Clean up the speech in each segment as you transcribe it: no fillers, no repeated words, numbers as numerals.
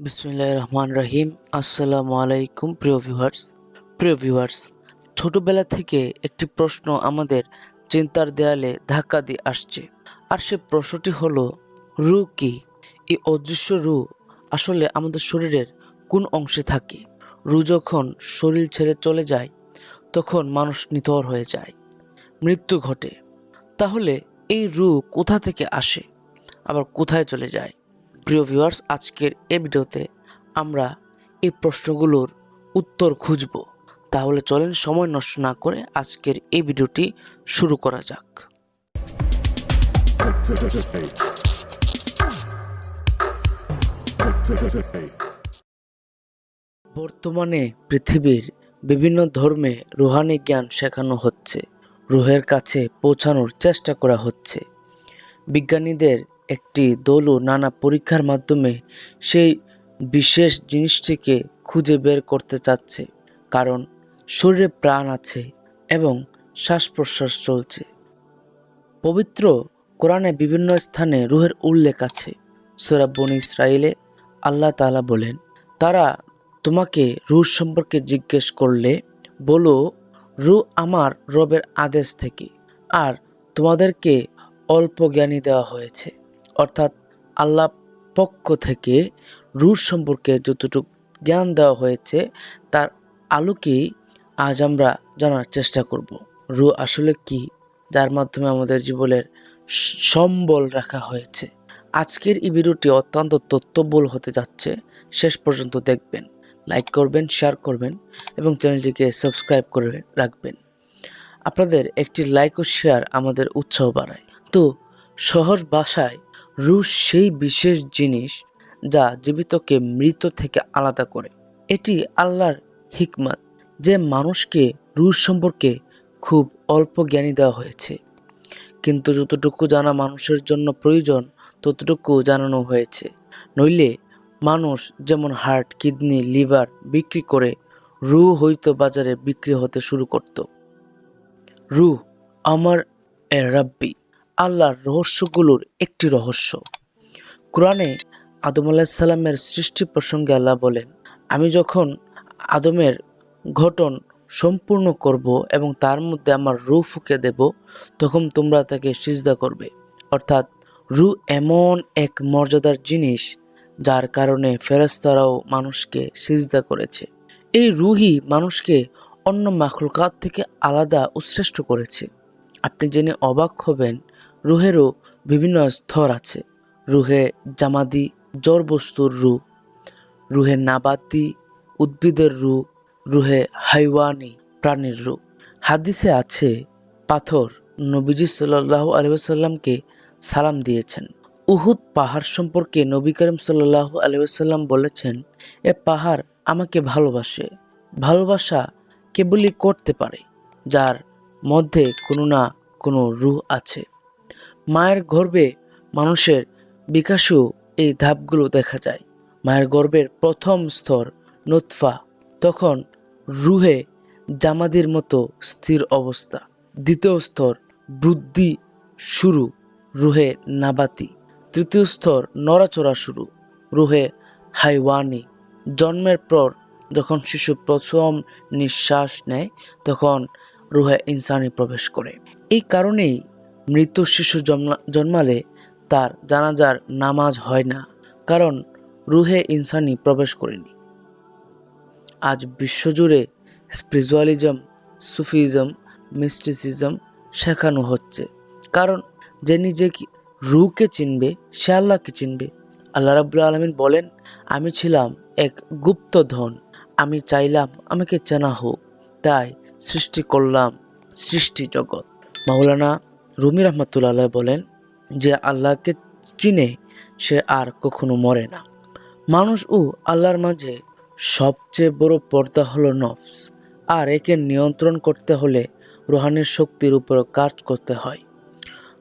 বিসমিল্লাহির রহমানির রহিম। আসসালামু আলাইকুম প্রিয় ভিউয়ার্স, ছোটবেলা থেকে একটি প্রশ্ন আমাদের চিন্তার দেয়ালে ধাক্কা দিয়ে আসছে। আর সে প্রশ্নটি হলো, রূহ কি? এই অদৃশ্য রূহ আসলে আমাদের শরীরের কোন অংশে থাকে? রূহ যখন শরীর ছেড়ে চলে যায় তখন মানুষ নিথর হয়ে যায়, মৃত্যু ঘটে। তাহলে এই রূহ কোথা থেকে আসে, আবার কোথায় চলে যায়? প্রিয় ভিউয়ার্স, আজকের এই ভিডিওতে আমরা এই প্রশ্নগুলোর উত্তর খুঁজব। তাহলে চলেন সময় নষ্ট না করে আজকের এই ভিডিওটি শুরু করা যাক। বর্তমানে পৃথিবীর বিভিন্ন ধর্মে রুহানি জ্ঞান শেখানো হচ্ছে, রুহের কাছে পৌঁছানোর চেষ্টা করা হচ্ছে। বিজ্ঞানীদের একটি দলও নানা পরীক্ষার মাধ্যমে সেই বিশেষ জিনিসটিকে খুঁজে বের করতে চাচ্ছে, কারণ শরীরে প্রাণ আছে এবং শ্বাস প্রশ্বাস চলছে। পবিত্র কোরআনে বিভিন্ন স্থানে রুহের উল্লেখ আছে। সূরা বনী ইসরাঈলে আল্লাহ তাআলা বলেন, তারা তোমাকে রূহ সম্পর্কে জিজ্ঞেস করলে বলো, রূহ আমার রবের আদেশ থেকে, আর তোমাদেরকে অল্প জ্ঞানী দেওয়া হয়েছে। অর্থাৎ আল্লাহ পক্ষ থেকে রূহ সম্পর্কে যতটুকু জ্ঞান দেওয়া হয়েছে তার আলোকেই আজ আমরা জানার চেষ্টা করব। রূহ আসলে কি, যার মাধ্যমে আমাদের জীবনের সম্বল রাখা হয়েছে। আজকের এই ভিডিওটি অত্যন্ত তথ্যবহুল হতে যাচ্ছে, শেষ পর্যন্ত দেখবেন। লাইক করবেন, শেয়ার করবেন এবং চ্যানেলটিকে সাবস্ক্রাইব করে রাখবেন। আপনাদের একটি লাইক ও শেয়ার আমাদের উৎসাহ বাড়ায়। তো সহজ ভাষায়, রূহ সেই বিশেষ জিনিস যা জীবিতকে মৃত থেকে আলাদা করে। এটি আল্লাহর হিকমত যে মানুষকে রূহ সম্পর্কে খুব অল্প জ্ঞানী দেওয়া হয়েছে, কিন্তু যতটুকু জানা মানুষের জন্য প্রয়োজন ততটুকু জানানো হয়েছে। নইলে মানুষ যেমন হার্ট, কিডনি, লিভার বিক্রি করে রূহ হয়তো বাজারে বিক্রি হতে শুরু করত। রূহ আমার রাব্বি, আল্লাহর রহস্যগুলোর একটি রহস্য। কোরআনে আদম আলাইহিস সালামের সৃষ্টি প্রসঙ্গে আল্লাহ বলেন, আমি যখন আদমের গঠন সম্পূর্ণ করব এবং তার মধ্যে আমার রূহ ফুঁকে দেব, তখন তোমরা তাকে সিজদা করবে। অর্থাৎ রূহ এমন এক মর্যাদার জিনিস যার কারণে ফেরেশতারাও মানুষকে সিজদা করেছে। এই রূহই মানুষকে অন্য মাখলুকাত থেকে আলাদা ও শ্রেষ্ঠ করেছে। আপনি জেনে অবাক হবেন, রূহেরও বিভিন্ন স্তর আছে। রূহে জামাদি, জড় বস্তুর রূহ, রূহে নাবাতি, উদ্ভিদের রূহ, রূহে হাইওয়ানি, প্রাণীর রূহ। হাদিসে আছে, পাথর নবীজি সাল্লাল্লাহু আলাইহি ওয়াসাল্লামকে সালাম দিয়েছেন। উহুদ পাহাড় সম্পর্কে নবী করিম সাল্লাল্লাহু আলাইহি ওয়াসাল্লাম বলেছেন, এ পাহাড় আমাকে ভালোবাসে। ভালোবাসা কেবলই করতে পারে যার মধ্যে কোনো না কোনো রূহ আছে। মায়ের গর্ভে মানুষের বিকাশেও এই ধাপগুলো দেখা যায়। মায়ের গর্ভের প্রথম স্তর নুতফা, তখন রূহে জামাদির মতো স্থির অবস্থা। দ্বিতীয় স্তর বৃদ্ধি শুরু, রূহে নাবাতি। তৃতীয় স্তর নড়াচড়া শুরু, রূহে হাইওয়ানি। জন্মের পর যখন শিশু প্রথম নিঃশ্বাস নেয় তখন রূহে ইনসানি প্রবেশ করে। এই কারণেই মৃত শিশু জন্মালে তার জানাজার নামাজ হয় না, কারণ রূহে ইনসানি প্রবেশ করেনি। আজ বিশ্বজুড়ে স্পিরিচুয়ালিজম, সুফিজম, মিস্টিসিজম শেখানো হচ্ছে, কারণ যে নিজে রূহকে চিনবে সে আল্লাহকে চিনবে। আল্লাহ রাব্বুল আলামিন বলেন, আমি ছিলাম এক গুপ্ত ধন, আমি চাইলাম আমাকে চেনা হোক, তাই সৃষ্টি করলাম সৃষ্টি জগৎ। মাওলানা রুমি রহমতুল্লাহ আলাইহি বলেন, যে আল্লাহকে চিনে সে আর কখনো মরে না। মানুষ ও আল্লাহর মাঝে সবচেয়ে বড় পর্দা হলো নফস, আর একে নিয়ন্ত্রণ করতে হলে রুহানির শক্তির উপর কাজ করতে হয়।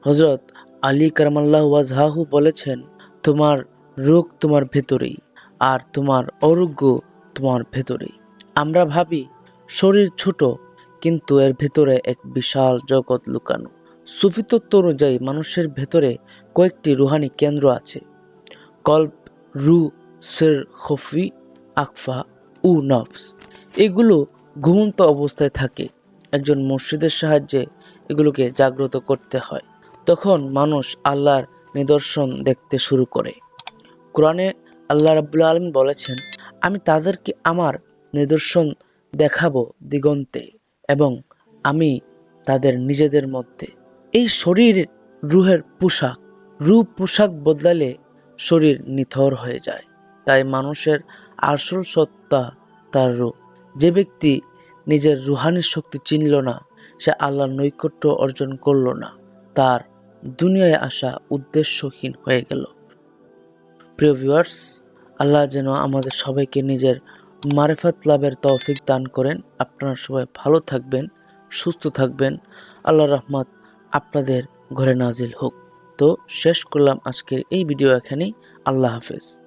হযরত আলী কারামাল্লাহু ওয়াজহাহু বলেছেন, তোমার রোগ তোমার ভেতরেই, আর তোমার আরোগ্য তোমার ভেতরেই। আমরা ভাবি শরীর ছোট, কিন্তু এর ভেতরে এক বিশাল জগৎ লুকানো। সুফি তত্ত্ব অনুযায়ী মানুষের ভেতরে কয়েকটি রুহানি কেন্দ্র আছে। কল্ব, রূহ, সির খফি, আকফা উ নফস। এগুলো ঘুমন্ত অবস্থায় থাকে। একজন মুর্শিদের সাহায্যে এগুলোকে জাগ্রত করতে হয়। তখন মানুষ আল্লাহর নিদর্শন দেখতে শুরু করে। কোরআনে আল্লাহ রাব্বুল আলামিন বলেছেন, আমি তাদেরকে আমার নিদর্শন দেখাবো দিগন্তে এবং আমি তাদের নিজেদের মধ্যে। এই শরীর রূহের পোশাক। রূপ পোশাক বদলালে শরীর নিথর হয়ে যায়। তাই মানুষের আসল সত্তা তার রূপ। যে ব্যক্তি নিজের রুহানি শক্তি চিনল না, সে আল্লাহর নৈকট্য অর্জন করল না, তার দুনিয়ায় আসা উদ্দেশ্যহীন হয়ে গেল। প্রিয় ভিউয়ার্স, আল্লাহ যেন আমাদের সবাইকে নিজের মারিফাত লাভের তৌফিক দান করেন। আপনারা সবাই ভালো থাকবেন, সুস্থ থাকবেন। আল্লাহর রহমত আপনাদের ঘরে নাজিল হোক। তো শেষ করলাম আজকের এই ভিডিও এখানেই। আল্লাহ হাফেজ।